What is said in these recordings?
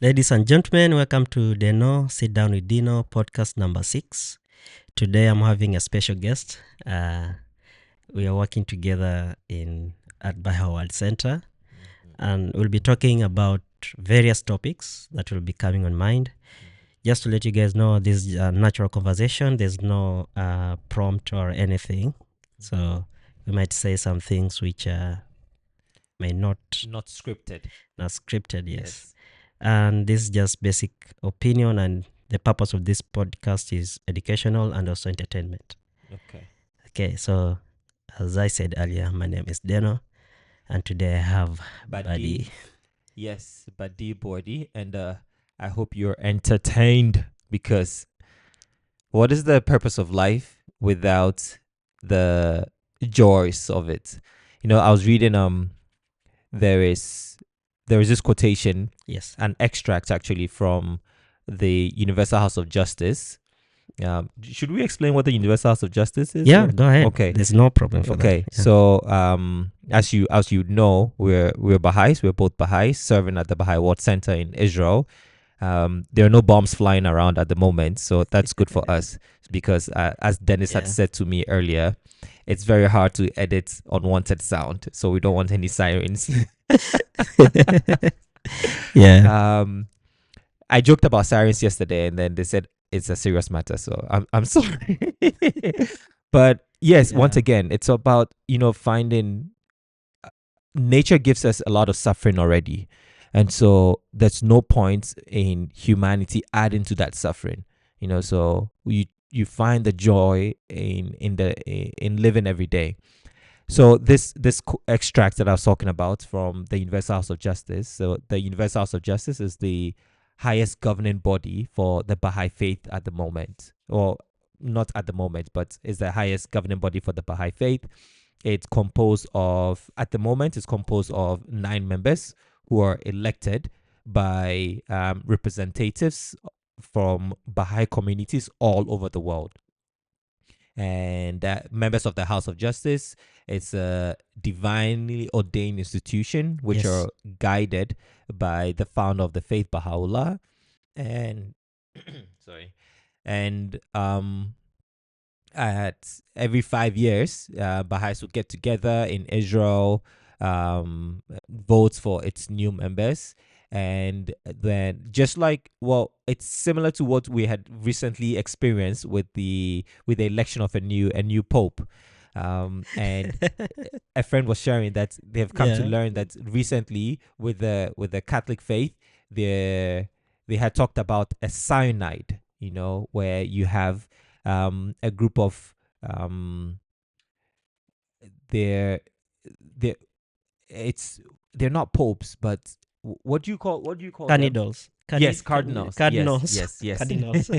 Ladies and gentlemen, welcome to Dinno, Sit Down with Dinno, podcast number 6. Today I'm having a special guest. We are working together at Baha World Center, and we'll be talking about various topics that will be coming on mind. Just to let you guys know, this is a natural conversation. There's no prompt or anything. So we might say some things which may not scripted. Not scripted, yes. And this is just basic opinion, and the purpose of this podcast is educational and also entertainment. Okay, so as I said earlier, my name is Dinno, and today I have Buddy. Yes, Buddy Body, and I hope you're entertained, because what is the purpose of life without the joys of it? You know, I was reading there is this quotation, Yes. an extract actually from the Universal House of Justice. Should we explain what the Universal House of Justice is? Yeah, go ahead. Okay, there's no problem for that. Okay, so as you know, we're Baha'is. We're both Baha'is serving at the Baha'i World Center in Israel. There are no bombs flying around at the moment, so that's good for us, because as Dennis had said to me earlier, it's very hard to edit unwanted sound, so we don't want any sirens. Yeah. I joked about sirens yesterday, and then they said it's a serious matter, so I'm sorry. But yes, once again, it's about, finding nature gives us a lot of suffering already, and so there's no point in humanity adding to that suffering. So you find the joy in living every day. So this extract that I was talking about from the Universal House of Justice. So the Universal House of Justice is the highest governing body for the Baha'i faith at the moment, or not at the moment, but is the highest governing body for the Baha'i faith. It's composed of 9 members who are elected by representatives from Baha'i communities all over the world. And members of the House of Justice, it's a divinely ordained institution which are guided by the founder of the faith, Baha'u'llah. And at every 5 years, Baha'is will get together in Israel, vote for its new members. And then, just like, it's similar to what we had recently experienced with the election of a new pope. And a friend was sharing that they have come to learn that recently with the Catholic faith, they had talked about a cyanide, where you have a group of they're not popes, but what do you call Cardinals. Yes, cardinals. Yes. Cardinals.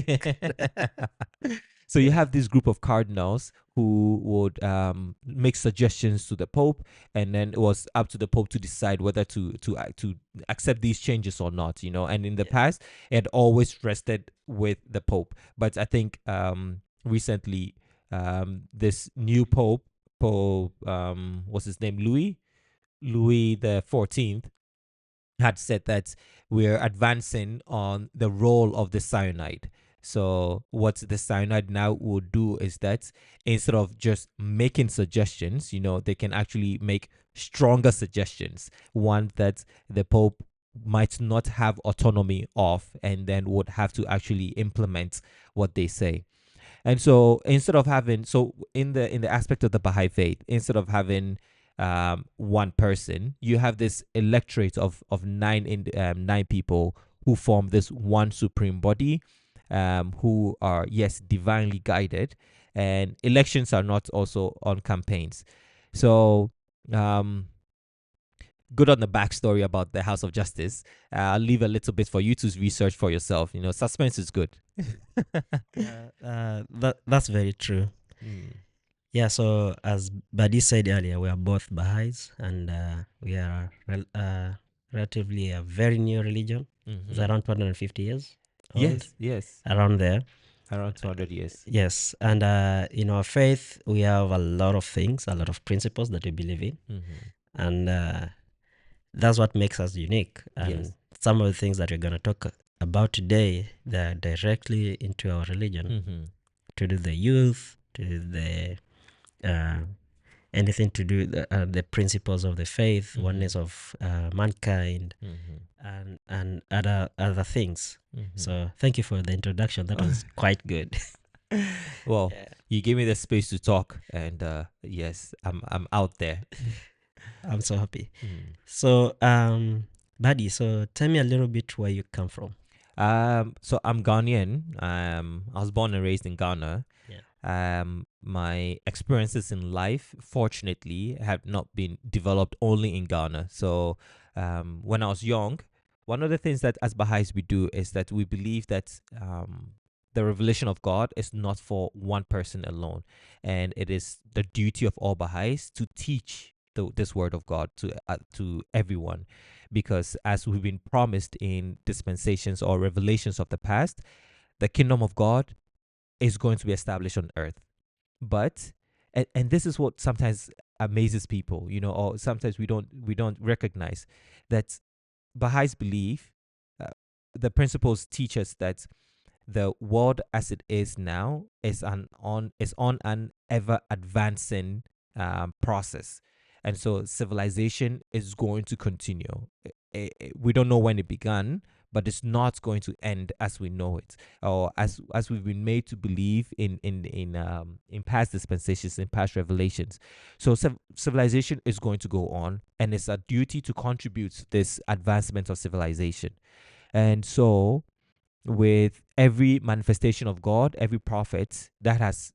So you have this group of cardinals who would make suggestions to the Pope, and then it was up to the Pope to decide whether to accept these changes or not. And in the past, it had always rested with the Pope. But I think recently, this new Pope, what's his name, Louis the 14th, had said that we're advancing on the role of the cyanide. So what the cyanide now would do is that instead of just making suggestions, they can actually make stronger suggestions, one that the Pope might not have autonomy of, and then would have to actually implement what they say. And so instead of having, in the aspect of the Baha'i faith, instead of having one person, you have this electorate of 9 people who form this one supreme body, who are, yes, divinely guided, and elections are not also on campaigns. So good on the backstory about the House of Justice. I'll leave a little bit for you to research for yourself. Suspense is good. That's very true. Yeah, so as Buddy said earlier, we are both Baha'is, and we are relatively a very new religion. It's around 250 years old. Yes. Around there. Around 200 years. Yes, and in our faith, we have a lot of things, a lot of principles that we believe in. And that's what makes us unique. And some of the things that we're going to talk about today, they're directly into our religion, Mm-hmm. to do the youth, to do the anything to do with the principles of the faith, Mm-hmm. oneness of mankind, Mm-hmm. and other things. Mm-hmm. So thank you for the introduction. That was quite good. Well, Yeah. you gave me the space to talk, and yes, I'm out there. I'm so happy. Mm. So, Buddy, so tell me a little bit where you come from. So I'm Ghanaian. I was born and raised in Ghana. Yeah. My experiences in life, fortunately, have not been developed only in Ghana. So, when I was young, one of the things that as Baha'is we do is that we believe that the revelation of God is not for one person alone, and it is the duty of all Baha'is to teach this word of God to everyone, because as we've been promised in dispensations or revelations of the past, the kingdom of God is going to be established on earth. But and this is what sometimes amazes people, or sometimes we don't recognize that Baha'is believe, uh, the principles teach us that the world as it is now is on an ever advancing process, and so civilization is going to continue. We don't know when it began, but it's not going to end as we know it, or as we've been made to believe in past dispensations, in past revelations. So civilization is going to go on, and it's a duty to contribute to this advancement of civilization. And so with every manifestation of God, every prophet that has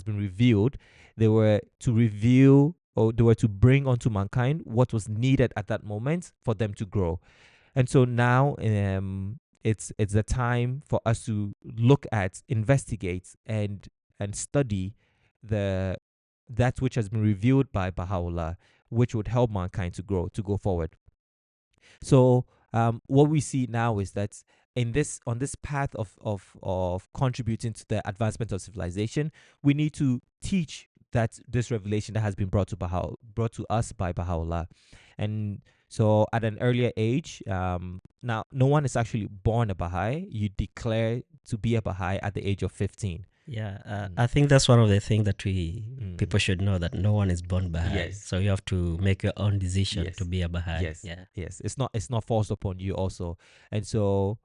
been revealed, they were to reveal, or they were to bring unto mankind what was needed at that moment for them to grow. And so now, it's the time for us to look at, investigate, and study the that which has been revealed by Baha'u'llah, which would help mankind to grow, to go forward. So, what we see now is that on this path of contributing to the advancement of civilization, we need to teach that this revelation that has been brought to us by Baha'u'llah. And so at an earlier age, now no one is actually born a Baha'i. You declare to be a Baha'i at the age of 15. Yeah, I think that's one of the things that people Mm. should know, that no one is born Baha'i. Yes. So you have to make your own decision Yes. to be a Baha'i. Yes. Yeah. Yes. It's not forced upon you also. And so,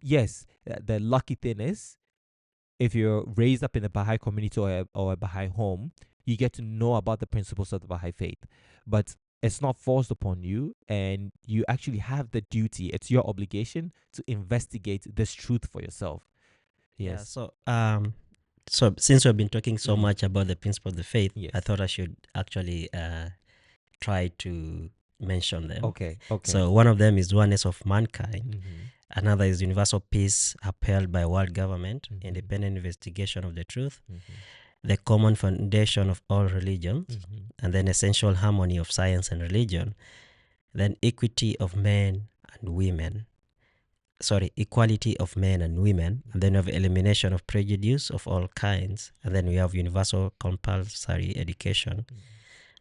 yes, the lucky thing is, if you're raised up in a Baha'i community or a Baha'i home, you get to know about the principles of the Baha'i faith. But it's not forced upon you, and you actually have the duty, it's your obligation to investigate this truth for yourself. Yeah. Yes. So since we've been talking so Mm. much about the principle of the faith, Yes. I thought I should actually try to mention them. Okay. So one of them is oneness of mankind. Mhm. Another is universal peace upheld by world government, Mhm. independent investigation of the truth, Mhm. the common foundation of all religions, Mhm. and then essential harmony of science and religion, then equity of men and women. Sorry, equality of men and women, and then we have elimination of prejudice of all kinds, and then we have universal compulsory education.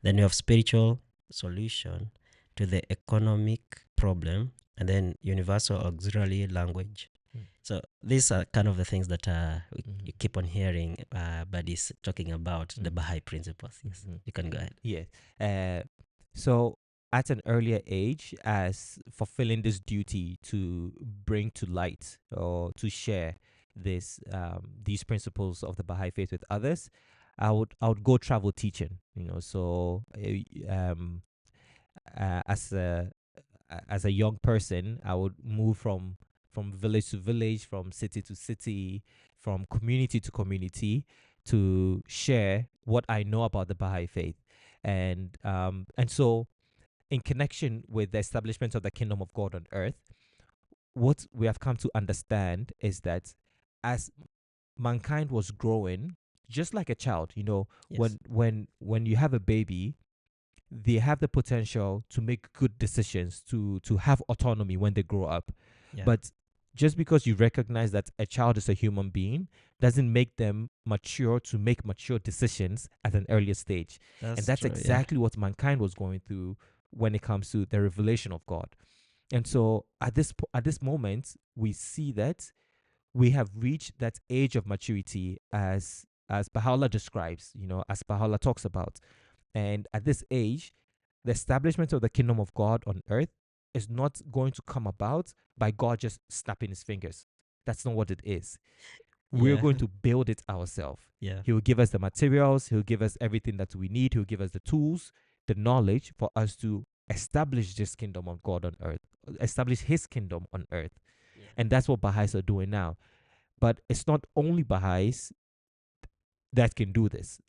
Then we have spiritual solution to the economic problem, and then universal auxiliary language. Mm. So these are kind of the things that Mhm. you keep on hearing buddies talking about, the Mhm. Baha'i principles. Yes, Mhm. you can go ahead. Yes. So at an earlier age, as fulfilling this duty to bring to light or to share these principles of the Baha'i faith with others, I would go travel teaching. So as a young person, I would move from village to village, from city to city, from community to community, to share what I know about the Baha'i faith. And so, in connection with the establishment of the kingdom of God on earth, what we have come to understand is that as mankind was growing, just like a child, Yes. when you have a baby, they have the potential to make good decisions, to have autonomy when they grow up. Yeah. But just because you recognize that a child is a human being doesn't make them mature to make mature decisions at an earlier stage. And that's true. exactly what mankind was going through when it comes to the revelation of God. And so at this moment, we see that we have reached that age of maturity as Baha'u'llah describes, as Baha'u'llah talks about. And at this age, the establishment of the kingdom of God on earth is not going to come about by God just snapping his fingers. That's not what it is. We're Yeah. going to build it ourselves. Yeah. He will give us the materials, he'll give us everything that we need, he'll give us the tools, the knowledge for us to establish this kingdom of God on earth, establish his kingdom on earth. Yeah. And that's what Baha'is are doing now. But it's not only Baha'is that can do this.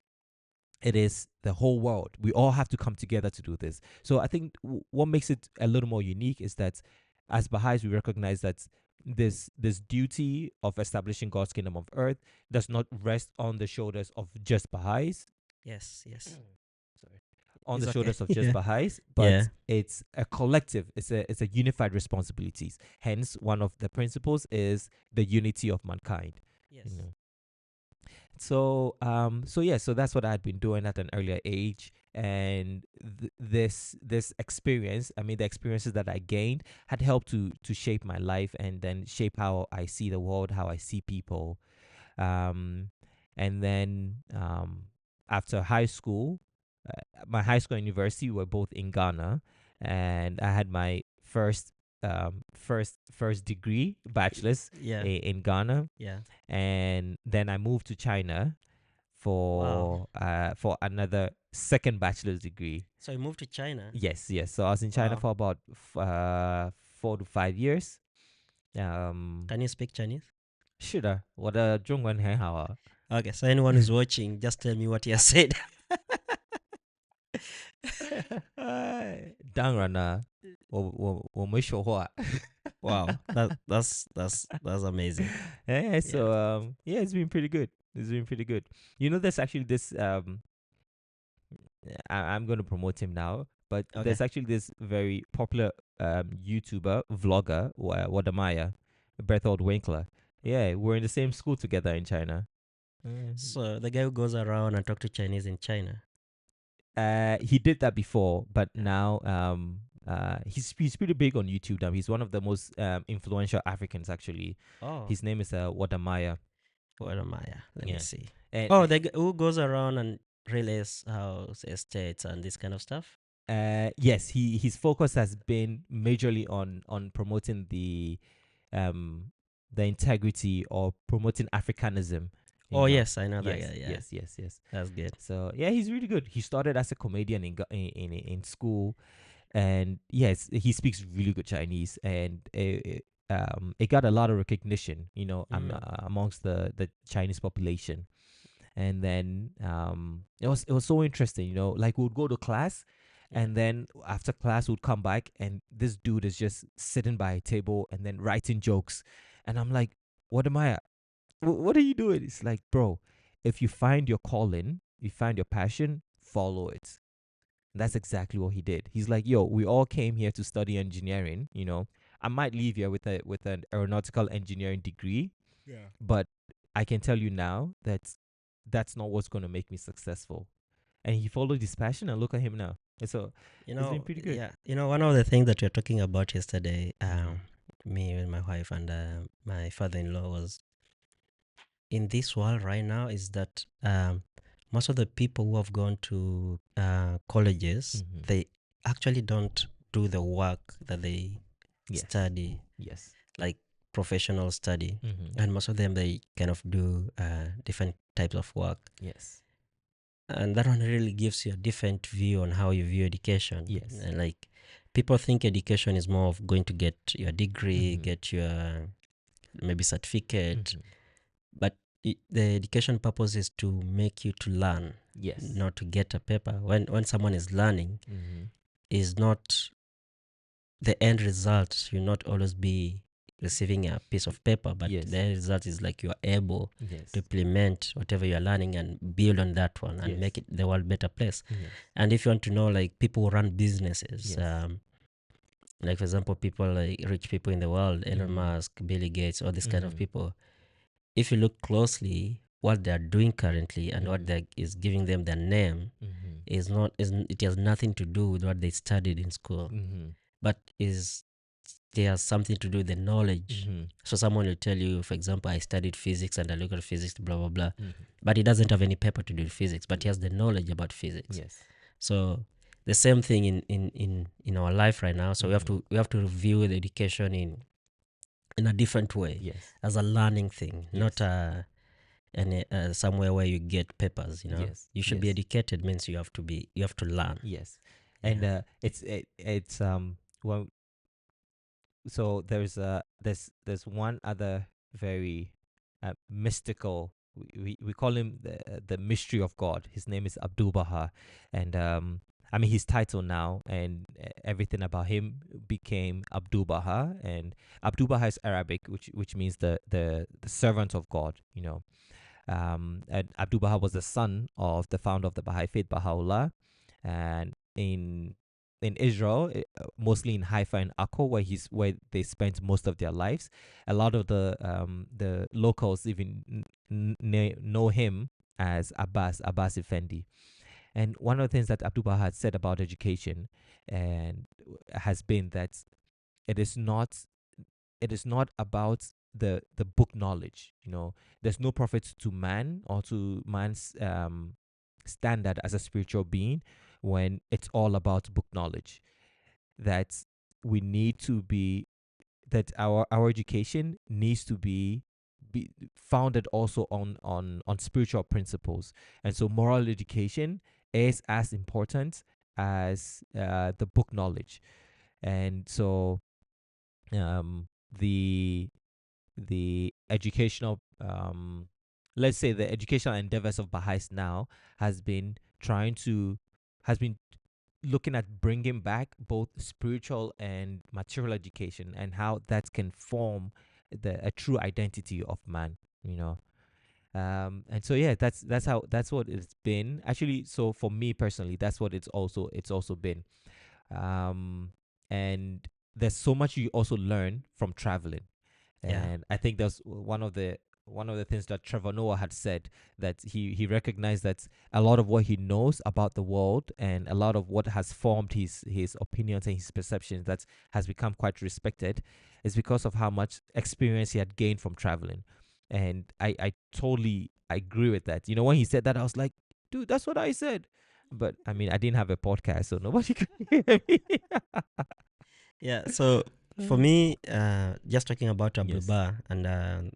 It is the whole world. We all have to come together to do this. So I think what makes it a little more unique is that as Baha'is, we recognize that this duty of establishing God's kingdom of earth does not rest on the shoulders of just Baha'is. Yes. Yes. Sorry. On It's the okay. shoulders of just Yeah. Baha'is, Yeah. but it's a collective, it's a unified responsibilities. Hence, one of the principles is the unity of mankind. Yes. You know. So that's what I had been doing at an earlier age, and this experience, I mean, the experiences that I gained had helped to shape my life and then shape how I see the world, how I see people. um, and then after high school, my high school and university were both in Ghana, and I had my first degree, bachelor's, Yeah. in Ghana, Yeah. and then I moved to China Wow. for another second bachelor's degree. So you moved to China. Yes, yes. So I was in China Wow. for about 4 to 5 years. Um, Can you speak Chinese? 是的，我的中文很好啊。Okay. So anyone who's watching, just tell me what you said. 当然了，我没说话。Wow. That's amazing. Yeah, so Yeah. yeah, it's been pretty good. It's been pretty good. There's actually this I'm going to promote him now, but Okay. there's actually this very popular YouTuber, vlogger, Wadamaya, Berthold Winkler. Yeah, we're in the same school together in China. So the guy who goes around and talk to Chinese in China. He did that before, but now he's pretty big on YouTube now. He's one of the most influential Africans actually. Oh. His name is Wadamaya. What am I? Let me Yeah. see. And Oh, the guy who goes around and relays house estates and this kind of stuff. yes, his focus has been majorly on promoting the integrity or promoting Africanism. Oh yes, I know that Yes, guy. Yeah, yes. that's good. So yeah, he's really good. He started as a comedian in school, and yes, he speaks really good Chinese, and it got a lot of recognition, amongst the Chinese population. And then it was so interesting, like we would go to class, Yeah. and then after class we'd come back, and this dude is just sitting by a table and then writing jokes, and I'm like, what am I? What are you doing? It's like, bro, if you find your calling, you find your passion, follow it. And that's exactly what he did. He's like, yo, we all came here to study engineering. I might leave here with an aeronautical engineering degree, Yeah. but I can tell you now that that's not what's going to make me successful. And he followed his passion, and look at him now. And so it's been pretty good. Yeah. One of the things that we were talking about yesterday, Mhm. me and my wife and my father-in-law, was in this world right now is that most of the people who have gone to colleges, Mhm. they actually don't do the work that they Yes. study, Yes. like professional study. Mhm. And most of them, they kind of do different types of work. Yes. And that one really gives you a different view on how you view education. Yes. And like people think education is more of going to get your degree, Mhm. get your maybe certificate, Mhm. but the education purpose is to make you to learn, Yes. not to get a paper. When someone is learning, Mhm. is not the end result. You'll not always be receiving a piece of paper, but Yes. the end result is like you are able Yes. to implement whatever you are learning and build on that one and Yes. make it the world better place. Yes. And if you want to know, like people who run businesses, Yes. like for example, people like rich people in the world, Elon Mhm. Musk, Billy Gates, all these kind of Mhm. people, if you look closely, what they are doing currently and what Mhm. is giving them their name Mhm. it has nothing to do with what they studied in school, Mhm. but is it has something to do with the knowledge. Mm-hmm. So someone will tell you, for example, I studied physics and I look at physics, blah blah blah, Mm-hmm. but he doesn't have any paper to do with physics, but he Yeah. has the knowledge about physics. Yes. So the same thing in our life right now. So Mm-hmm. we have to view the education in a different way, Yes. as a learning thing, not Yes. any somewhere where you get papers. Yes. You should be Yes. educated means you have to learn. Yes. And Yeah, it's well, so there's one other very mystical, we call him the mystery of God. His name is Abdul Baha. And I mean his title now, and everything about him became Abdul Baha. And Abdul Baha is Arabic, which means the servant of God, you know. And Abdul Baha was the son of the founder of the Baha'i faith, Baha'u'llah. And in Israel, mostly in Haifa and Akko, where they spent most of their lives, a lot of the locals even know him as Abbas Effendi. And one of the things that Abdul Baha had said about education and has been that it is not it is not about the book knowledge. You know, there's no profit to man or to man's standard as a spiritual being when it's all about book knowledge. That we need to be that our education needs to be founded also on spiritual principles. And so moral education is as important as the book knowledge. And so the educational let's say the educational endeavors of Baha'is now has been trying to has been looking at bringing back both spiritual and material education, and how that can form a true identity of man, you know. And so yeah, that's what it's been actually. So for me personally, that's what it's also been. um and there's so much you also learn from traveling. yeah, And I think that's one of the things that Trevor Noah had said, that he recognized that a lot of what he knows about the world and a lot of what has formed his opinions and his perceptions that has become quite respected is because of how much experience he had gained from traveling. And I totally agree with that. You know, when he said that, I was like, dude, that's what I said. But I mean, I didn't have a podcast, so nobody could hear me. yeah. So for me, just talking about Abdul Yes. Bah and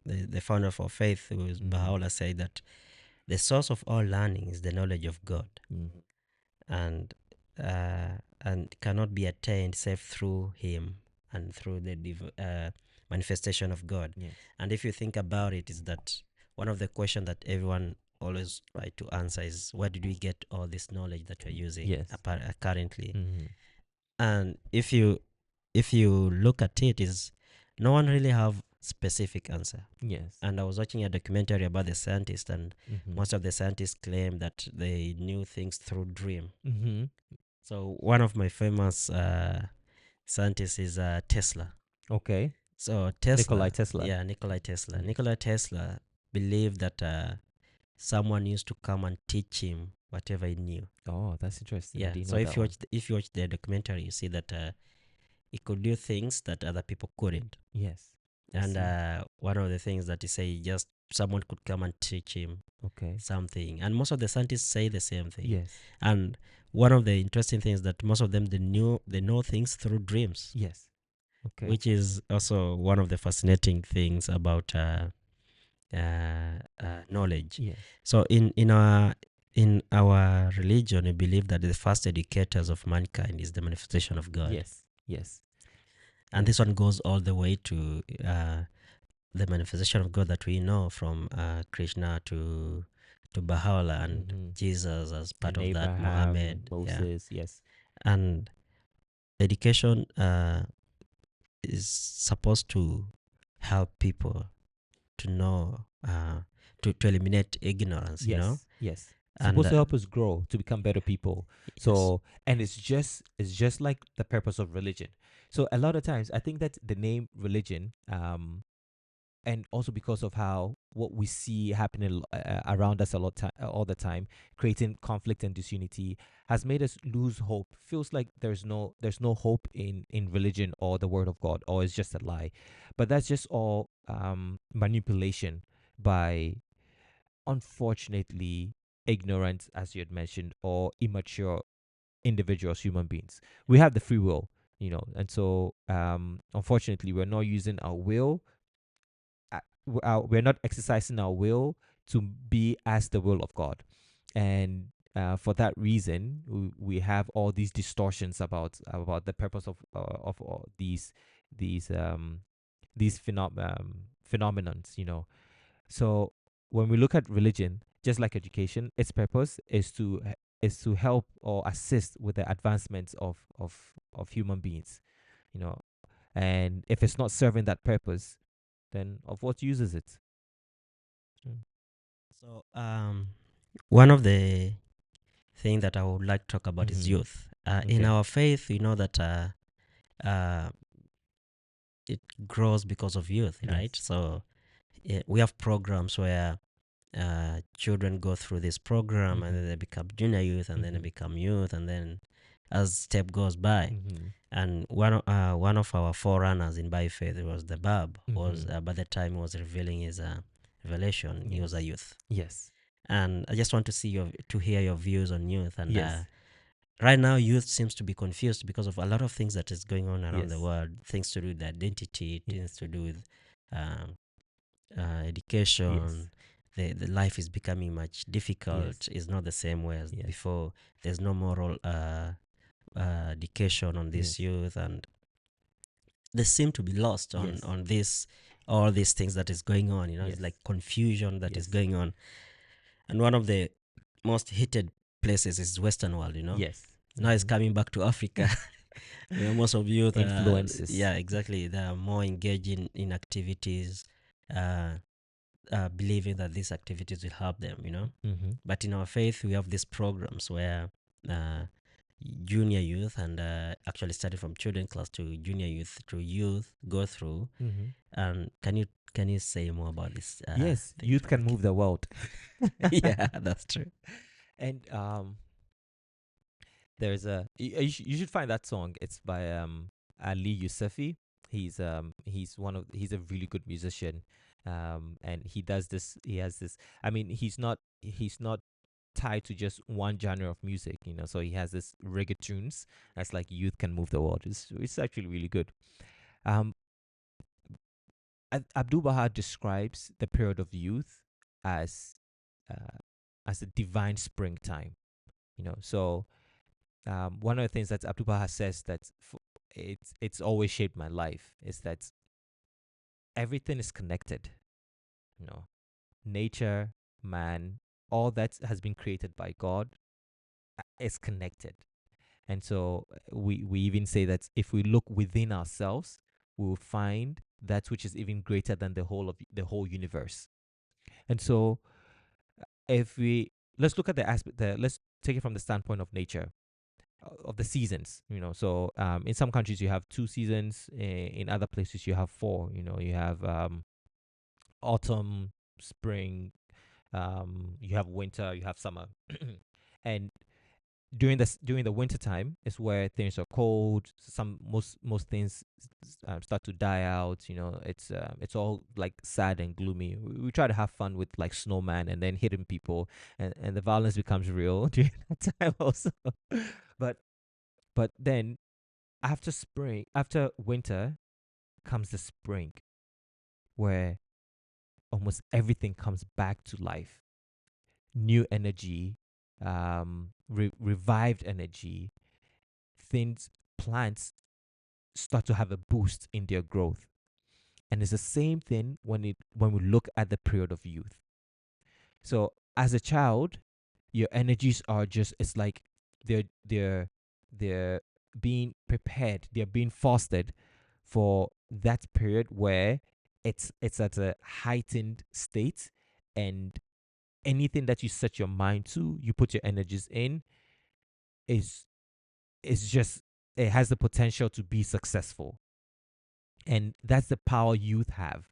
the founder of our faith, who is Mm-hmm. Baha'u'llah, said that the source of all learning is the knowledge of God, Mm-hmm. and cannot be attained save through Him and through the manifestation of God. Yes. And if you think about it, is that one of the questions that everyone always try to answer is, where did we get all this knowledge that we're using Yes. currently? Mm-hmm. And if you look at it, is no one really have specific answer. Yes. And I was watching a documentary about the scientists, and Mm-hmm. most of the scientists claim that they knew things through dream. Mm-hmm. So one of my famous scientists is Tesla. Okay. So Nikolai Tesla, Tesla. yeah, Nikola Tesla. Yes. Nikola Tesla believed that someone used to come and teach him whatever he knew. Oh, that's interesting. I Yeah. didn't So know that one. if you watch the documentary, you see that he could do things that other people couldn't. Yes. I And see. one of the things that he say, just someone could come and teach him Okay. something. And most of the scientists say the same thing. Yes. And one of the interesting things that most of them they know things through dreams, Yes. Okay. which is also one of the fascinating things about knowledge. Yes. So in our religion, we believe that the first educators of mankind is the manifestation of God, Yes. Yes. and Yes. this one goes all the way to the manifestation of God that we know, from Krishna to Baha'u'llah and Mm-hmm. Jesus as part And of that, Abraham and Muhammad, yeah. Moses. Yes. And education is supposed to help people to know, to eliminate ignorance. Yes. Yes. It's And supposed to help us grow to become better people. yes, So, and it's just like the purpose of religion. So a lot of times I think that the name religion and also because of how what we see happening around us all the time, creating conflict and disunity, has made us lose hope. Feels like there's no hope in religion or the word of God, or it's just a lie. But that's just all manipulation by, unfortunately, ignorant, as you had mentioned, or immature individuals, human beings. We have the free will, and so unfortunately, we're not using our will. We're not exercising our will to be as the will of God, and for that reason, we have all these distortions about the purpose of all these phenomenons. So when we look at religion, just like education, its purpose is to help or assist with the advancements of human beings. You know, and if it's not serving that purpose, then of what use is it? Mm. So, one of the thing that I would like to talk about is Mm-hmm. youth. In Okay. our faith, we know that uh, it grows because of youth, right? Yes. So we have programs where children go through this program and Mm-hmm. then they become junior youth and then they Mm-hmm. become youth, and then as step goes by. Mm-hmm. And one of our forerunners in by faith was the Bab. Was Mm-hmm. by the time he was revealing his revelation, he was a Yes. youth. Yes. And I just want to hear your views on youth. And Yes. right now, youth seems to be confused because of a lot of things that is going on around the Yes. world. Things to do with identity, things Yes. to do with um, Yes. education. The life is becoming much Yes. difficult. It's not the same way as Yes. before. There's no moral education on this Yes. youth, and they seem to be lost on Yes. this, all these things that is going on. It's Yes. like confusion that is Yes. going on. And one of the most hated places is Western world. Yes. Now it's Mm-hmm. coming back to Africa. Most of youth, Influences. yeah, exactly. They are more engaging in activities, uh, believing that these. Will help them. Mm-hmm. But in our faith, we have these programs where uh, junior youth, and actually starting from children class to junior youth to youth go through. Mm-hmm. And can you say more about this Yes, thing? youth can Okay. move the world. Yeah, that's true. And there's you should find that song. It's by Ali Yusufi. He's a really good musician. And he has this, I mean, he's not tied to just one genre of music, so he has this reggae tunes that's like youth can move the world. It's actually really good. um Abdul Baha describes the period of youth as uh, as a divine springtime. So one of the things that Abdul Baha says that it's always shaped my life is that everything is connected. You know, nature, man, all that has been created by God is connected. And so we even say that if we look within ourselves, we will find that which is even greater than the whole universe. And so if we let's look at let's take it from the standpoint of nature, of the seasons. So in some countries you have 2 seasons, in other places you have four. You have autumn, spring, you have winter, you have summer. And during the winter time is where things are cold. Most things start to die out. It's all like sad and gloomy. We try to have fun with like snowman and then hitting people, and the violence becomes real during that time also. but but then after winter comes the spring, where almost everything comes back to life. New energy, revived energy. Things Plants start to have a boost in their growth. And it's the same thing when we look at the period of youth. So as a child, your energies are just, it's like they're being prepared, they're being fostered for that period where it's at a heightened state, and anything that you set your mind to, you put your energies in, is just, it has the potential to be successful. And that's the power youth have.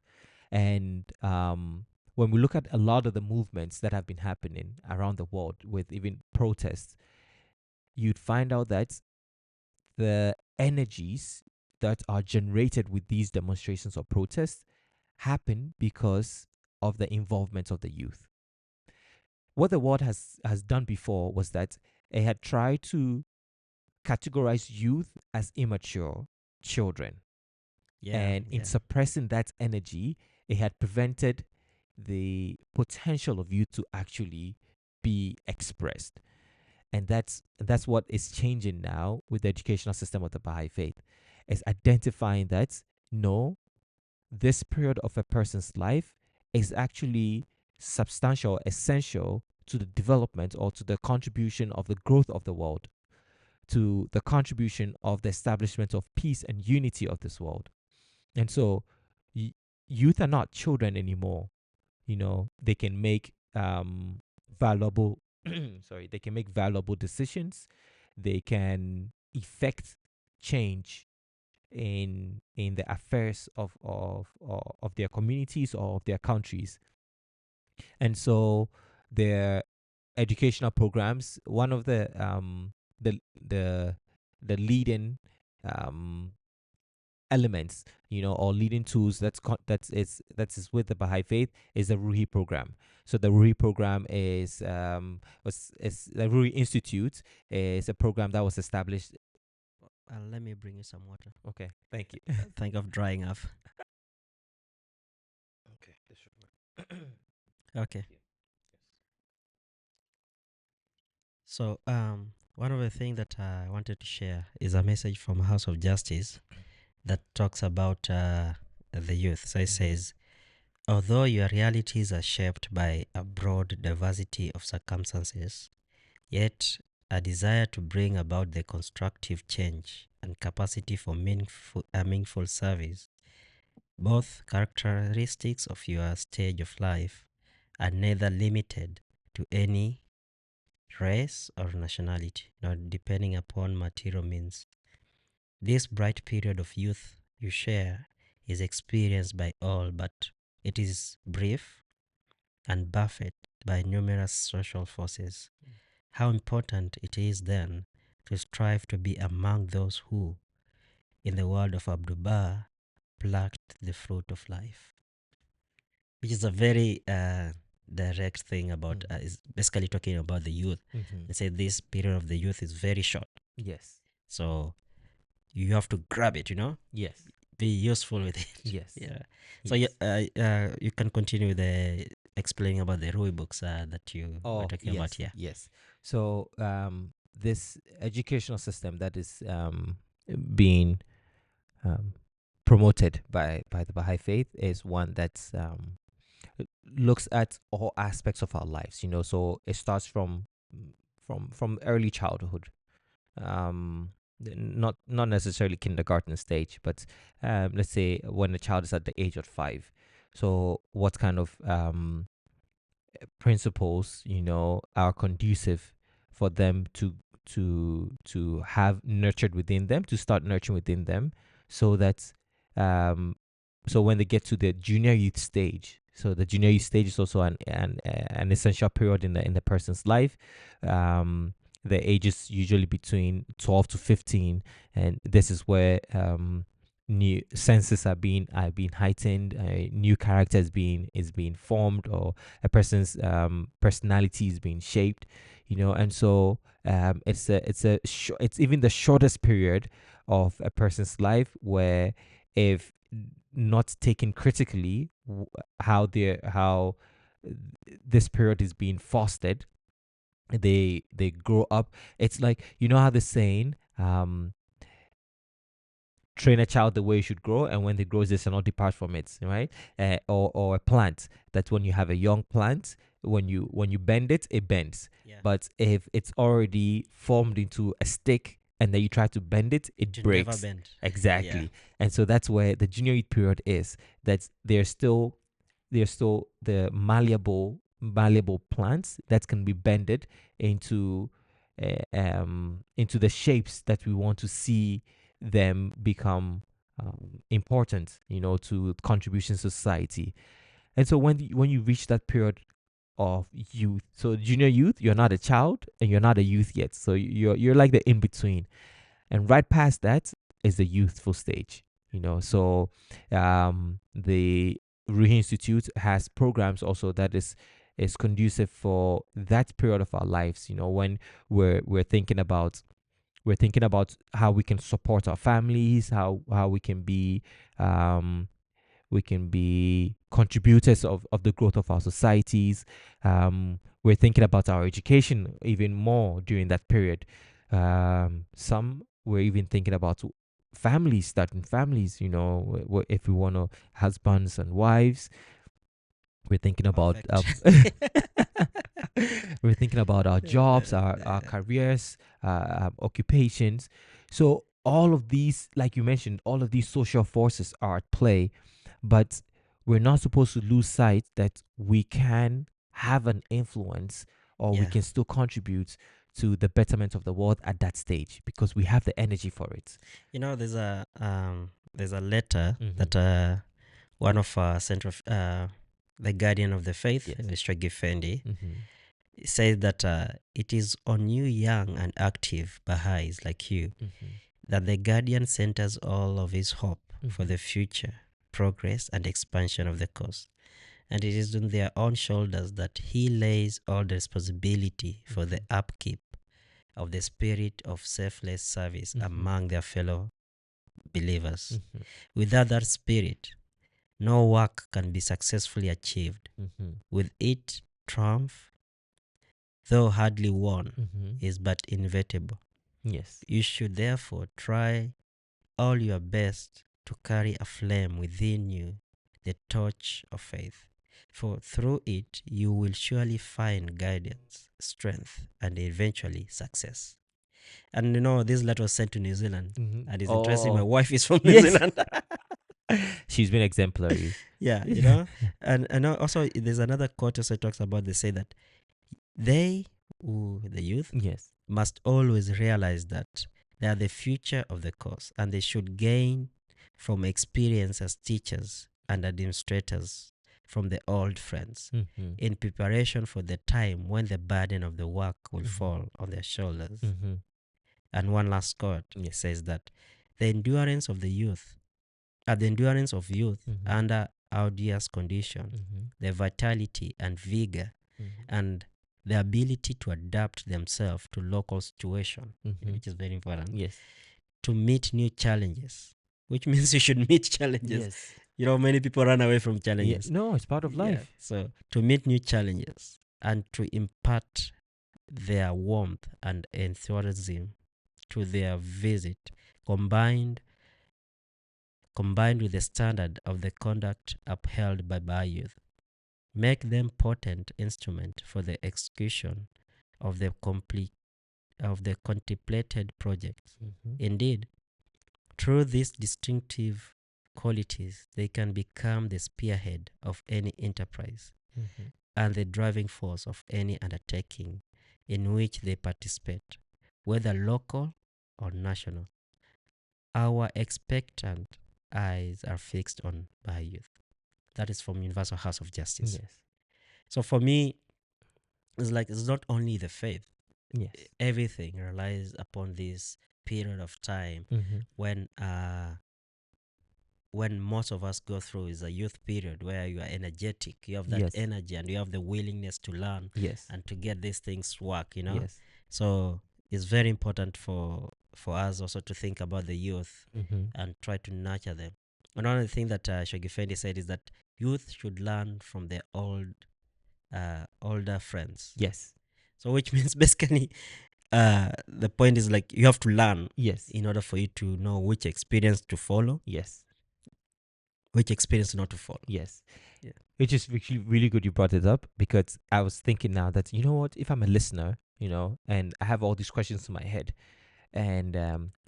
And when we look at a lot of the movements that have been happening around the world with even protests, you'd find out that the energies that are generated with these demonstrations or protests happen because of the involvement of the youth. What the world has done before was that it had tried to categorize youth as immature children. Yeah, And in yeah, suppressing that energy, it had prevented the potential of youth to actually be expressed. And that's what is changing now with the educational system of the Baha'i faith. It's identifying that no, this period of a person's life is actually substantial, essential to the development or to the contribution of the growth of the world, to the contribution of the establishment of peace and unity of this world. And so youth are not children anymore. They can make valuable sorry, they can make valuable decisions. They can effect change in the affairs of their communities or of their countries. And so their educational programs, one of the the the leading um elements, or leading tools that's with the Baha'i faith is the Ruhi program. So the Ruhi program is the Ruhi Institute is a program that was established. let me bring you some water. Okay, thank you. Think of drying up. Okay, this should work. Okay. Thank you. So, one of the things that I wanted to share is a message from House of Justice that talks about the youth. So it says, although your realities are shaped by a broad diversity of circumstances, yet a desire to bring about the constructive change and capacity for meaningful service, both characteristics of your stage of life, are neither limited to any race or nationality, nor depending upon material means. This bright period of youth you share is experienced by all, but it is brief and buffeted by numerous social forces. How important it is then to strive to be among those who, in the word of Abdu'l-Baha, plucked the fruit of life. Which is a very direct thing about, is basically talking about the youth. They say this period of the youth is very short. Yes. So you have to grab it, Yes. be useful with it. Yes. Yeah. So Yes. you can continue with the explaining about the Rui books that you were Oh, talking about yes. here. Yes. So this educational system that is being um, promoted by the Baha'i faith is one that's looks at all aspects of our lives. So it starts from early childhood, not necessarily kindergarten stage, but let's say when a child is at the age of 5. So what kind of principles are conducive for them to have nurtured within them, to start nurturing within them, so that um so when they get to the junior youth stage. So the junior youth stage is also an essential period in the person's life. The age is usually between 12 to 15, and this is where new senses are being heightened, new characters being formed, or a person's personality is being shaped. And so it's even the shortest period of a person's life, where if not taken critically, how this period is being fostered, they grow up. It's like, how the saying, train a child the way you should grow, and when they grow, they shall not depart from it, right? Or a plant, that when you have a young plant, when you bend it, it bends. Yeah. But if it's already formed into a stick and then you try to bend it, it To never breaks. bend. Exactly. And so that's where the junior youth period is. That they're still the malleable plants that can be bended into the shapes that we want to see them become important, to contributions to society. And so when you reach that period of youth, so junior youth, you're not a child and you're not a youth yet, so you're like the in between, and right past that is the youthful stage. So the Ruhi Institute has programs also that is conducive for that period of our lives. When we're thinking about how we can support our families, how um, we can be contributors of the growth of our societies. We're thinking about our education even more during that period. Some we're even thinking about families, starting families. If we want to husbands and wives, we're thinking about Perfect. we're thinking about our jobs, our careers, occupations. So all of these, like you mentioned, all of these social forces are at play, but we're not supposed to lose sight that we can have an influence, or we Yeah. can still contribute to the betterment of the world at that stage, because we have the energy for it. There's a letter Mm-hmm. that one of central the guardian of the faith, Yes. Mr. Gifendi, Mm-hmm. says that it is on you young and active Baha'is like you Mm-hmm. that the guardian centers all of his hope for Mm-hmm. the future progress and expansion of the cause. And it is on their own shoulders that he lays all the responsibility for the upkeep of the spirit of selfless service among their fellow believers. Mm-hmm. Without that spirit, no work can be successfully achieved. Mm-hmm. With it, triumph, though hardly won, Mm-hmm. is but inevitable. Yes. You should therefore try all your best to carry aflame within you the torch of faith, for through it you will surely find guidance, strength, and eventually success. And this letter was sent to New Zealand, Mm-hmm. and it's interesting. My Oh, wife is from New yes. Zealand. She's been exemplary. Yeah, and also there's another quote also talks about. They say that they, the youth, Yes. must always realize that they are the future of the course, and they should gain from experience as teachers and administrators from the old friends Mm-hmm. in preparation for the time when the burden of the work will Mhm. fall on their shoulders. Mm-hmm. And one last quote Yes. says that the endurance of youth Mm-hmm. under arduous conditions, Mm-hmm. the vitality and vigor Mm-hmm. and the ability to adapt themselves to local situation, Mm-hmm. which is very important, Yes. to meet new challenges, which means you should meet challenges. Yes. Many people run away from Yeah. challenges. No, it's part of Yeah. life. So to meet new challenges and to impart their warmth and enthusiasm to their visit, combined with the standard of the conduct upheld by Baha'i youth, make them potent instrument for the execution of the contemplated projects. Mm-hmm. Indeed, through these distinctive qualities, they can become the spearhead of any enterprise Mm-hmm. and the driving force of any undertaking in which they participate, whether local or national. Our expectant eyes are fixed on Baha'i youth. That is from Universal House of Justice. Yes. So for me, it's like it's not only the faith. Yes. Everything relies upon this period of time Mm-hmm. when most of us go through is a youth period where you are energetic, you have that Yes. energy, and you have the willingness to learn Yes. and to get these things work. Yes. So it's very important for us also to think about the youth Mm-hmm. and try to nurture them. Another thing that Shogifendi said is that youth should learn from their older friends. Yes. So which means basically the point is like you have to learn Yes. in order for you to know which experience to follow, Yes. which experience not to follow. Yes. Yeah. Which is really, really good you brought it up, because I was thinking now that, what, if I'm a listener, and I have all these questions in my head, and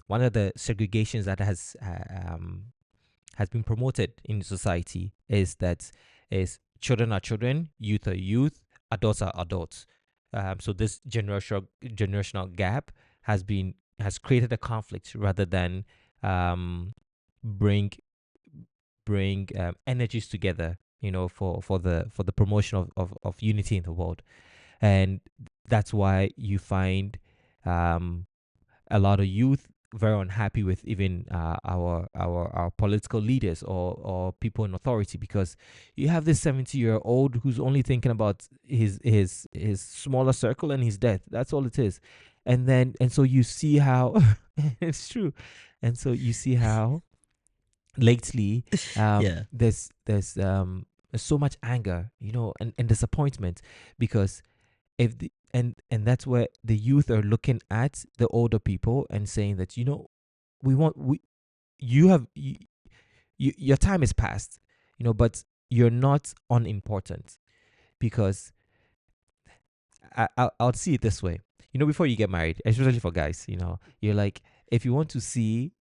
one of the segregations that has been promoted in society is children are children, youth are youth, adults are adults. So this generational gap has created a conflict rather than bring energies together, for the promotion of unity in the world. And that's why you find a lot of youth very unhappy with even our political leaders, or people in authority, because you have this 70-year-old who's only thinking about his smaller circle and his death. That's all it is. And so you see how it's true. And so you see how lately, Yeah. there's so much anger, and disappointment, because if the and that's where the youth are looking at the older people and saying that, we want we you have your time is past, but you're not unimportant. Because I'll see it this way. Before you get married, especially for guys, you're like, if you want to see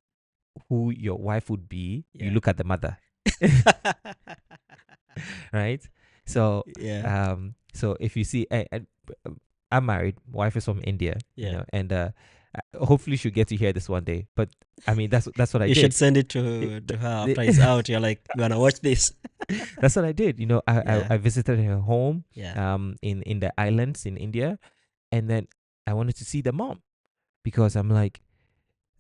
who your wife would be, you Yeah. look at the mother. Right? So, Yeah. so if you see, I'm married, wife is from India, Yeah. and hopefully she'll get to hear this one day. But I mean, that's what I You should did. send it It- to her th- after it's out. You're like, you wanna watch this? that's what I did. Yeah. I visited her home, Yeah. in the islands in India, and then I wanted to see the mom, because I'm like,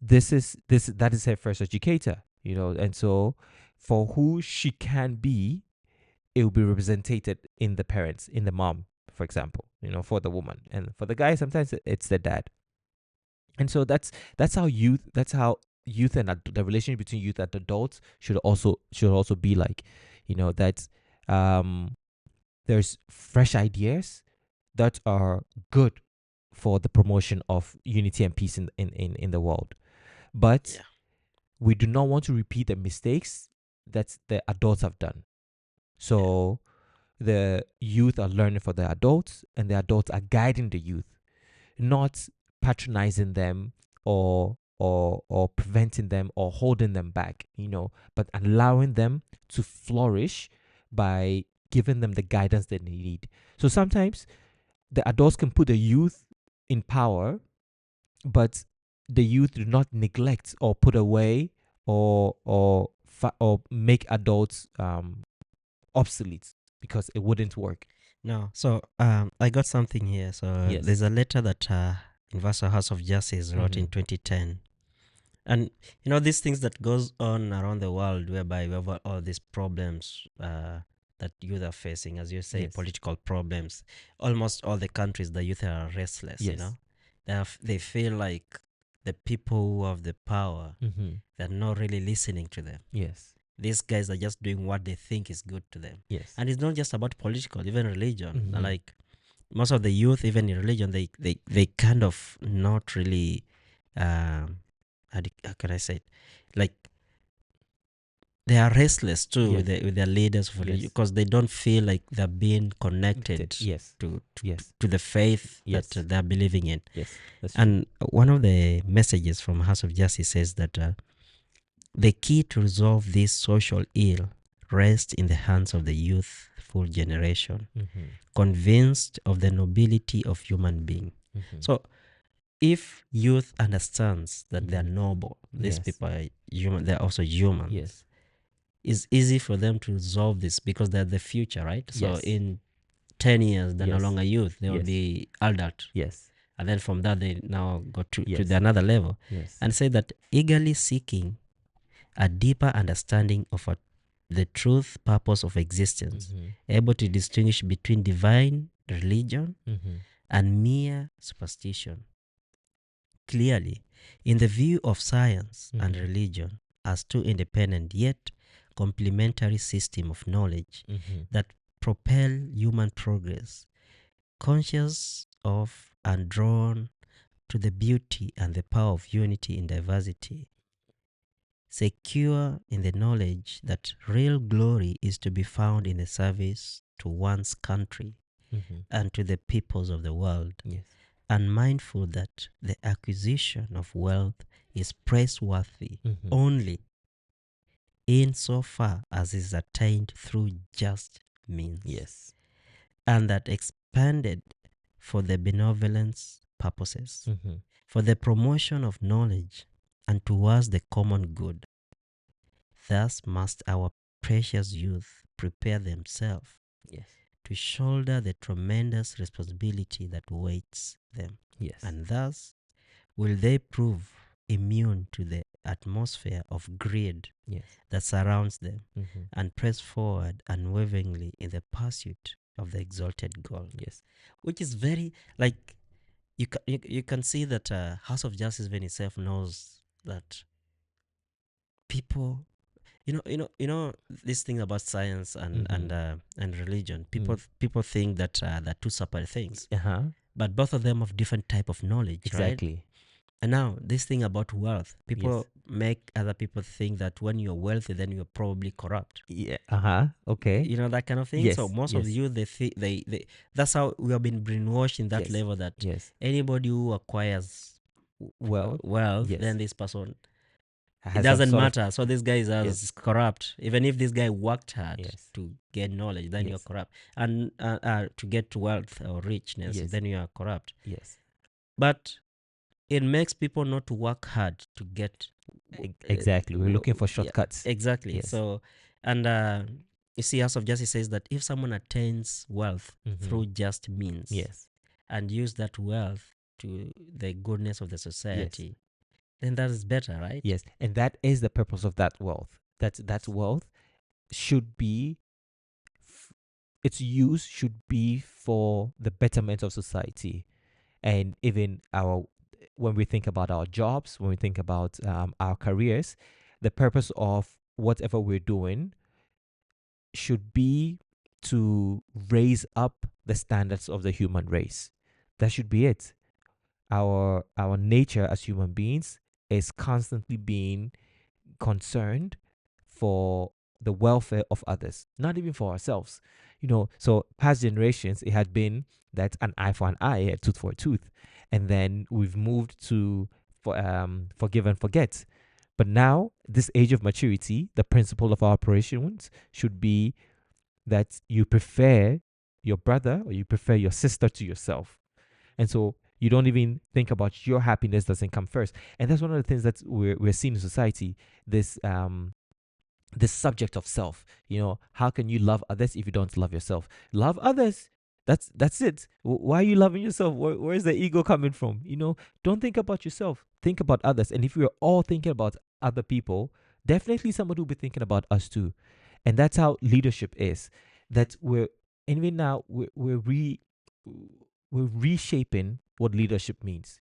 that is her first educator, and so for who she can be, it will be represented in the parents, in the mom, for example, for the woman. And for the guy, sometimes it's the dad. And so that's how youth and the relationship between youth and adults should also be like, that um there's fresh ideas that are good for the promotion of unity and peace in the world. But Yeah. we do not want to repeat the mistakes that the adults have done. Yeah. So the youth are learning for the adults, and the adults are guiding the youth, not patronizing them, or preventing them, or holding them back, but allowing them to flourish by giving them the guidance that they need. So sometimes the adults can put the youth in power, but the youth do not neglect or put away, or make adults obsolete, because it wouldn't work. No. So I got something here. So Yes. there's a letter that Universal House of Justice wrote in 2010. And these things that goes on around the world, whereby we have all these problems that youth are facing, as you say, Yes. political problems. Almost all the countries, the youth are restless. Yes. They feel like the people who have the power, they're not really listening to them. Yes. These guys are just doing what they think is good to them. Yes. And it's not just about political, even religion. Mhm. Like most of the youth, even in religion, they kind of not really how can I say it? Like they are restless too Yes. with their leaders of religion, Yes. because they don't feel like they're being connected Yes. to Yes. to the faith Yes. that they're believing in. Yes. That's true. And one of the messages from House of Justice says that the key to resolve this social ill rests in the hands of the youthful generation, convinced of the nobility of human being. So if youth understands that they're noble, these Yes. people are human, they're also humans. Yes. It's easy for them to resolve this because they're the future, right? So Yes. in 10 years, they're no Yes. longer youth, they will Yes. be adult. Yes. And then from that, they now go to Yes. the another level, Yes. and say that eagerly seeking a deeper understanding of the truth, purpose of existence, able to distinguish between divine religion and mere superstition. Clearly, in the view of science and religion as two independent yet complementary systems of knowledge that propel human progress, conscious of and drawn to the beauty and the power of unity in diversity, secure in the knowledge that real glory is to be found in the service to one's country and to the peoples of the world, Yes. and mindful that the acquisition of wealth is praiseworthy only insofar as is attained through just means, Yes. and that expanded for the benevolence purposes, for the promotion of knowledge and towards the common good, Thus must our precious youth prepare themselves Yes. to shoulder the tremendous responsibility that waits them. Yes. And thus will they prove immune to the atmosphere of greed Yes. that surrounds them Mm-hmm. and press forward unwaveringly in the pursuit of the exalted goal. Yes. Which is very, like, you can see that House of Justice even itself knows that people, this thing about science and religion. People think that they're two separate things, but both of them have different type of knowledge, right? Exactly. And now this thing about wealth, people Yes. make other people think that when you're wealthy, then you're probably corrupt. Yeah. Okay. You know, that kind of thing. Yes. So most of Yes. you, they that's how we have been brainwashed in that Yes. level, that Yes. anybody who acquires Well. wealth, Yes. then this person, it Has some doesn't sort of. matter. So this guy is Yes. corrupt. Even if this guy worked hard Yes. to get knowledge, then you're Yes. corrupt. And to get wealth or richness, Yes. then you are corrupt. Yes. But it makes people not to work hard to get Exactly. We're looking for yeah, shortcuts. exactly. Yes. So, and you see, House of Justice says that if someone attains wealth through just means, Yes. and use that wealth to the goodness of the society, then that is better, right? Yes. And that is the purpose of that wealth. That wealth should be, its use should be for the betterment of society. And even when we think about our jobs, when we think about our careers, the purpose of whatever we're doing should be to raise up the standards of the human race. That should be it. Our nature as human beings is constantly being concerned for the welfare of others, not even for ourselves. So past generations, it had been that an eye for an eye, a tooth for a tooth, and then we've moved to forgive and forget. But now, this age of maturity, the principle of our operations should be that you prefer your brother or you prefer your sister to yourself. And so you don't even think about your happiness doesn't come first. And that's one of the things that we're seeing in society, this this subject of self. How can you love others if you don't love yourself? Love others. That's it. Why are you loving yourself? Where's the ego coming from? Don't think about yourself. Think about others. And if we're all thinking about other people, definitely somebody will be thinking about us too. And that's how leadership is. That and even now we're reshaping what leadership means.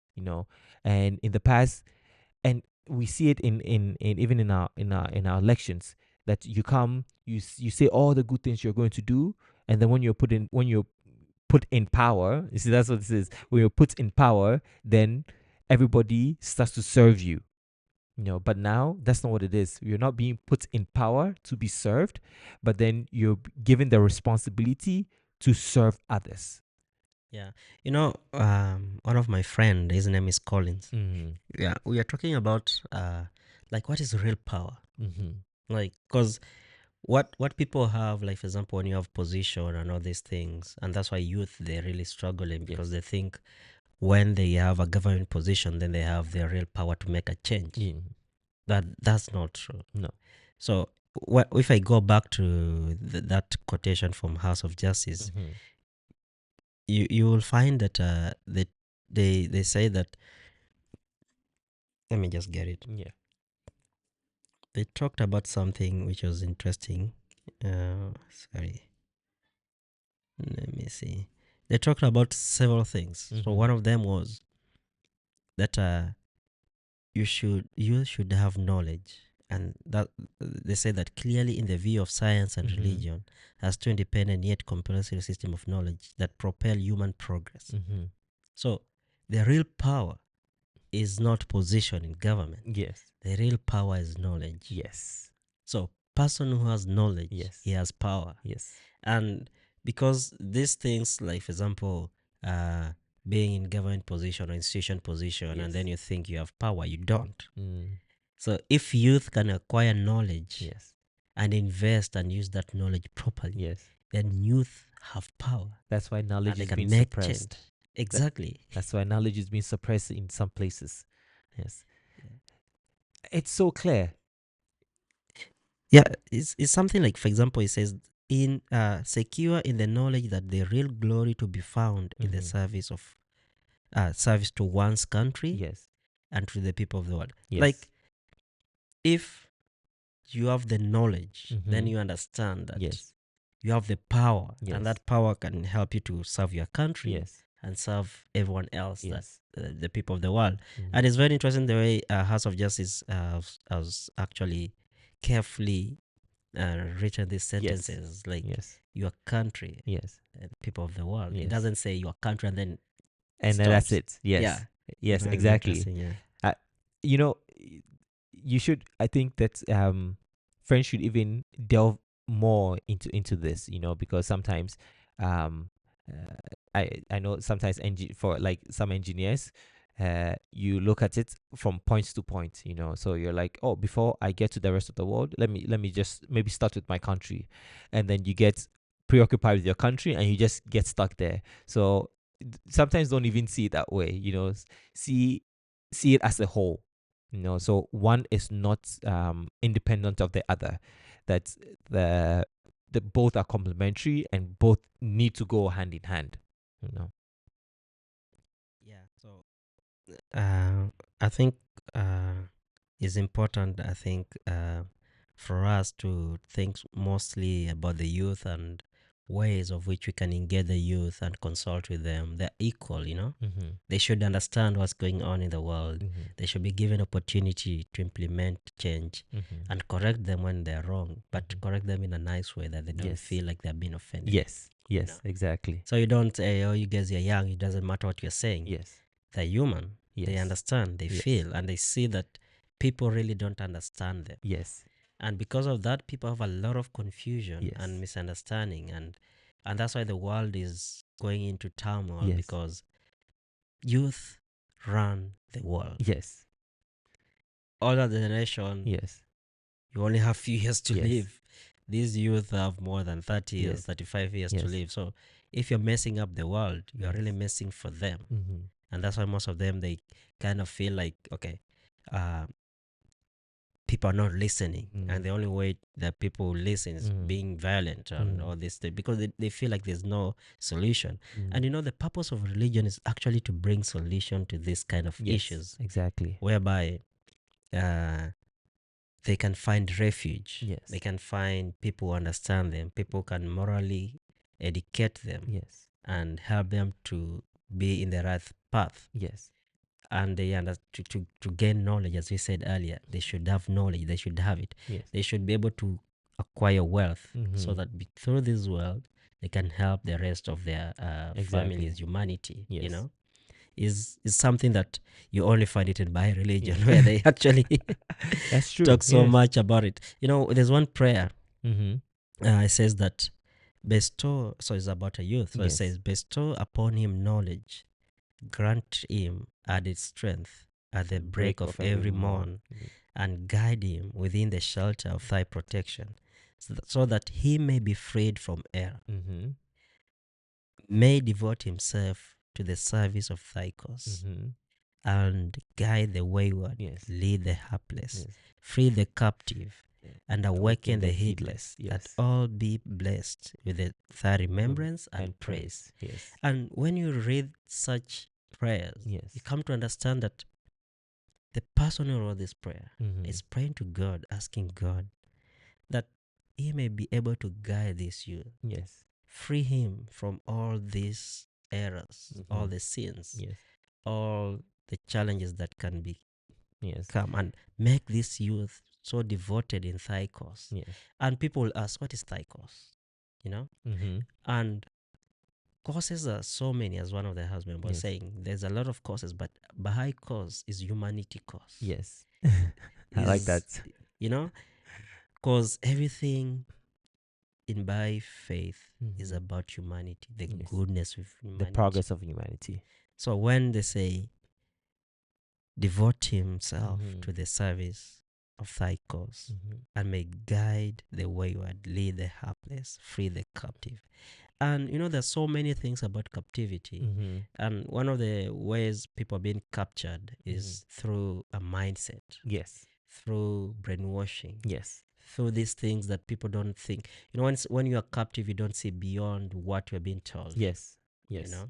And in the past, and we see it in even in our elections, that you come, you say all the good things you're going to do, and then when you're put in power, you see, that's what this is. When you're put in power, then everybody starts to serve you. But now that's not what it is. You're not being put in power to be served, but then you're given the responsibility to serve others. Yeah. One of my friend, his name is Collins. Yeah, we are talking about like, what is real power? Like, because what people have, like, for example, when you have position and all these things, and that's why youth, they're really struggling, because they think when they have a government position, then they have the real power to make a change. That's not true. No. So if I go back to that quotation from House of Justice, you will find that they say that, let me just get it. Yeah. They talked about something which was interesting. Sorry, let me see. They talked about several things. So one of them was that you should have knowledge, and that they say that clearly, in the view of science and religion, as two independent yet complementary system of knowledge that propel human progress. So the real power is not position in government. Yes. The real power is knowledge. Yes. So person who has knowledge, Yes, he has power. Yes. And because these things, like, for example, being in government position or institution position, and then you think you have power, you don't. So if youth can acquire knowledge, Yes. and invest and use that knowledge properly, Yes. then youth have power. That's why knowledge And they is can being make suppressed. change. Exactly. That's why knowledge is being suppressed in some places. Yes. It's so clear. Yeah, it's something like, for example, it says, in secure in the knowledge that the real glory to be found in the service to one's country Yes. and to the people of the world. Yes. Like, if you have the knowledge, then Mm-hmm. you understand that Yes. you have the power, and Yes. that power can help you to serve your country Yes. and serve everyone else, that Yes. the people of the world. Mm-hmm. And it's very interesting the way House of Justice has actually carefully written these sentences, like Yes. your country Yes. and people of the world. It Yes. doesn't say your country and then And then that's stops. it. Yes. Yeah, Yes, very exactly. interesting. Yeah, Uh, you know, you should. I think that French should even delve more into this. Because sometimes, um, I know sometimes for like some engineers, you look at it from point to point. So you're like, oh, before I get to the rest of the world, let me just maybe start with my country, and then you get preoccupied with your country and you just get stuck there. So sometimes don't even see it that way. See it as a whole. So one is not independent of the other. That the the both are complementary and both need to go hand in hand. you know yeah. So I think it's important. I think for us to think mostly about the youth and ways of which we can engage the youth and consult with them. They're equal, mm-hmm. They should understand what's going on in the world. Mm-hmm. They should be given opportunity to implement change Mm-hmm. and correct them when they're wrong, but Mhm. correct them in a nice way that they don't Yes. feel like they're being offended. Yes. You Yes, know. exactly. So you don't say, "Oh, you guys are young. It doesn't matter what you're saying." Yes. They're human. They Yes. understand. They Yes. feel, and they see that people really don't understand them. Yes. And because of that, people have a lot of confusion Yes. and misunderstanding, and that's why the world is going into turmoil, Yes. because youth run the world. Yes. Older generation, Yes. you only have few years to Yes. live. These youth have more than 30 years, Yes. 35 years to Yes. live. So if you're messing up the world, you are Yes. really messing for them. Mm-hmm. And that's why most of them, they kind of feel like, okay, uh, people are not listening. Mm-hmm. And the only way that people listen is Mm-hmm. being violent and all this thing, because they feel like there's no solution. Mm-hmm. And the purpose of religion is actually to bring solution to this kind of Yes, issues, exactly. whereby they can find refuge. Yes. They can find people who understand them. People can morally educate them Yes. and help them to be in the right path. Yes. And they to gain knowledge, as we said earlier, they should have knowledge. They should have it. Yes. They should be able to acquire wealth, so Mm-hmm. that through this wealth they can help the rest of their Exactly. families, humanity. Yes. Is something that you only find it in Baha'i religion, where they actually That's true. talk so Yes. much about it. There's one prayer. Mm-hmm. It says that bestow. So it's about a youth. So it Yes. says, bestow upon him knowledge, grant him added strength at the break of every morn, and guide him within the shelter of thy protection, so that he may be freed from error, Mm-hmm. may devote himself to the service of thy cause, Mm-hmm. and guide the wayward, Yes. lead the helpless, Yes. free the captive, and awaken the heedless, Yes. that all be blessed with thy remembrance and praise. Yes. And when you read such prayers, Yes. you come to understand that the person who wrote this prayer Mm-hmm. is praying to God, asking God that he may be able to guide this youth, Yes. free him from all these errors, all the sins, Yes. all the challenges that can be Yes. come, and make this youth so devoted in thy cause. Yes. And people will ask, what is thy cause? Mm-hmm. And causes are so many, as one of the husbands was Yes. saying. There's a lot of causes, but Baha'i cause is humanity cause. Yes. I like that. Because everything in Baha'i faith is Mhm. about humanity, the Yes. goodness of humanity. The progress of humanity. So when they say, devote himself Mhm. to the service of thy cause, Mm-hmm. and may guide the wayward, lead the helpless, free the captive. And there's so many things about captivity. Mm-hmm. And one of the ways people are being captured is through a mindset, Yes. through brainwashing, Yes. through these things that people don't think. When you are captive, you don't see beyond what you're being told. Yes. You Yes. know,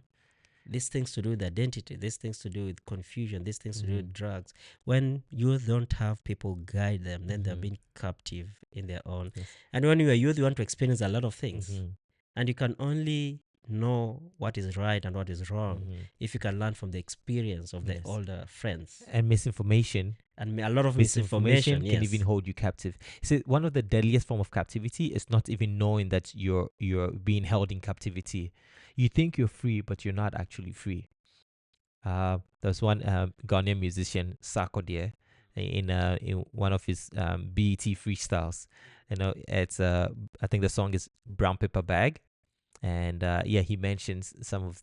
these things to do with identity, these things to do with confusion, these things to do with Mhm. drugs. When youth don't have people guide them, then they're Mhm. being captive in their own. Yes. And when you are youth, you want to experience a lot of things, Mhm. and you can only know what is right and what is wrong Mhm. if you can learn from the experience of the Yes. older friends. And misinformation. And a lot of Misinformation misinformation, can even yes. hold you captive. See, one of the deadliest form of captivity is not even knowing that you're being held in captivity. You think you're free, but you're not actually free. There's one Ghanaian musician, Sarkodie, in one of his BET freestyles. It's I think the song is Brown Paper Bag, and yeah, he mentions some of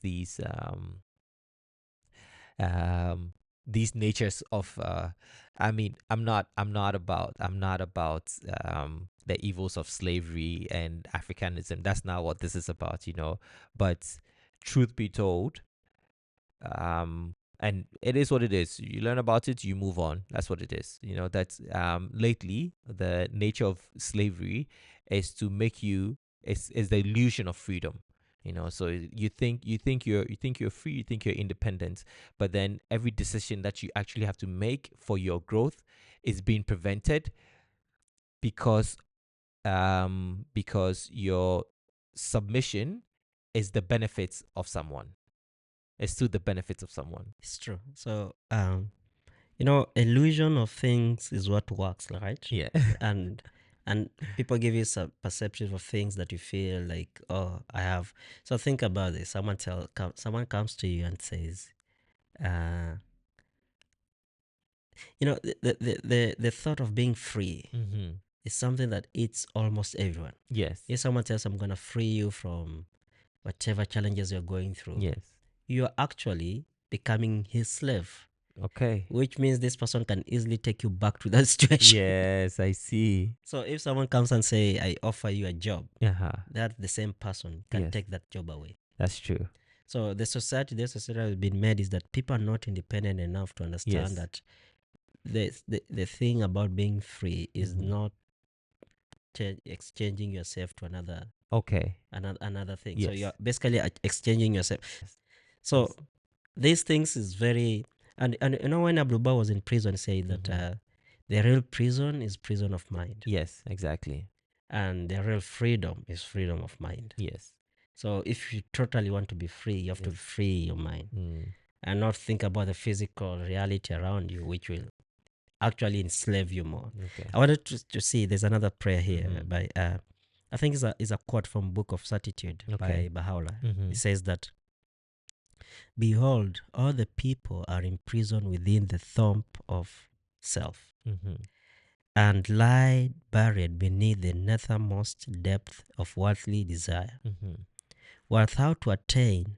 um, these natures of. I mean, I'm not about the evils of slavery and Africanism. That's not what this is about, But truth be told, and it is what it is. You learn about it, you move on. That's what it is. That's lately the nature of slavery is to make you is the illusion of freedom. So you think you're free, you think you're independent, but then every decision that you actually have to make for your growth is being prevented because your submission is the benefits of someone. It's to the benefits of someone. It's true. So illusion of things is what works, right? Yeah. and and people give you some perceptions of things that you feel like, oh, I have. So think about this. Someone comes to you and says, uh the thought of being free Mm-hmm. is something that eats almost everyone. Yes. If someone tells, I'm gonna free you from whatever challenges you're going through, Yes. you're actually becoming his slave, Okay. which means this person can easily take you back to that situation. Yes, I see. So if someone comes and say, I offer you a job, Uh-huh. that the same person can Yes, take that job away. that's true. So the society has been made is that people are not independent enough to understand Yes. that the thing about being free is Mm-hmm. not exchanging yourself to Okay. another thing. So Yes. you're basically exchanging yourself. Yes. So Yes. these things is very, and when Abdullah was in prison, he said that Mm-hmm. the real prison is prison of mind, Yes, exactly. and the real freedom is freedom of mind. Yes. So if you totally want to be free, you have to Yes. free your mind Mm. and not think about the physical reality around you, which will actually enslave you more. Okay. I wanted to see there's another prayer here Mm-hmm. by I think it's a quote from Book of Certitude by Okay. Baha'u'llah. Mm-hmm. It says that, behold, all the people are imprisoned within the thumb of self, Mm-hmm. and lie buried beneath the nethermost depth of worldly desire. Mm-hmm. Wert thou to attain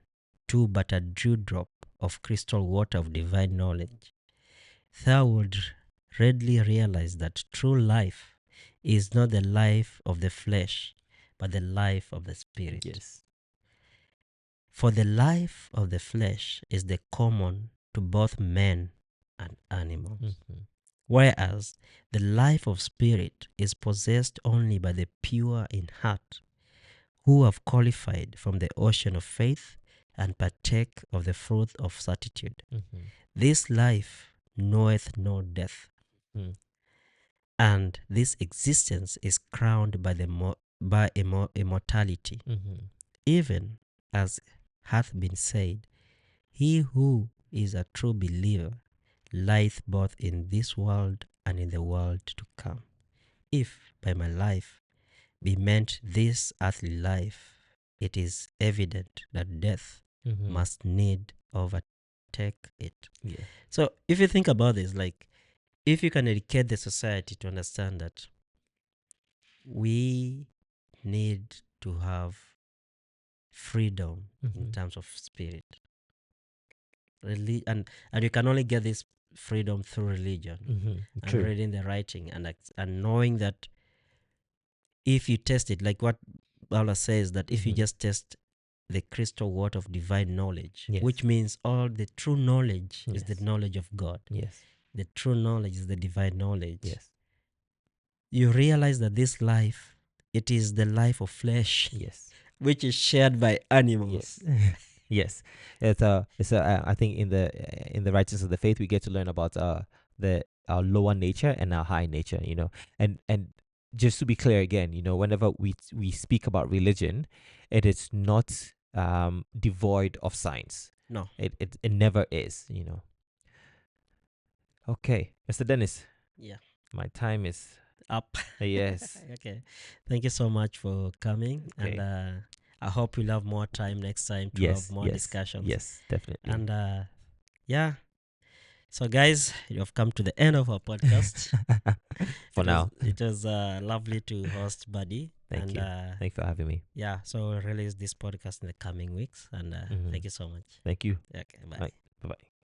to but a dewdrop of crystal water of divine knowledge, thou would readily realize that true life is not the life of the flesh, but the life of the spirit. Yes. For the life of the flesh is the common to both men and animals, Mm-hmm. whereas the life of spirit is possessed only by the pure in heart, who have qualified from the ocean of faith and partake of the fruit of certitude. Mm-hmm. This life knoweth no death, Mm-hmm. and this existence is crowned by immortality, Mm-hmm. even as hath been said, he who is a true believer lieth both in this world and in the world to come. If by my life be meant this earthly life, it is evident that death Mm-hmm. must need overtake it. Yeah. So if you think about this, like, if you can educate the society to understand that we need to have freedom in Mm-hmm. terms of spirit, and you can only get this freedom through religion Mm-hmm. and True. reading the writing and knowing that if you test it, like what Paula says, that if you Mm-hmm. just test the crystal water of divine knowledge, Yes. which means all the true knowledge is the Yes. knowledge of God. Yes. The true knowledge is the divine knowledge. Yes. you realize that this life, it is the life of flesh, Yes. which is shared by animals. Yes. Yes. I think in the righteousness of the faith we get to learn about the our lower nature and our high nature, you know. And just to be clear again, you know, whenever we speak about religion, it is not devoid of science. No. It never is, you know. Okay, Mr. Dennis, Yeah. my time is Up. yes. Okay. Thank you so much for coming. And Okay. I hope we'll have more time next time to have Yes, more yes, discussions. yes, definitely. And yeah. So guys, you have come to the end of our podcast. For now. It was lovely to host Buddy. Thank And you. Thanks for having me. yeah, so we'll release this podcast in the coming weeks. And Mhm. thank you so much. Thank you. Okay, bye. Bye. Bye-bye.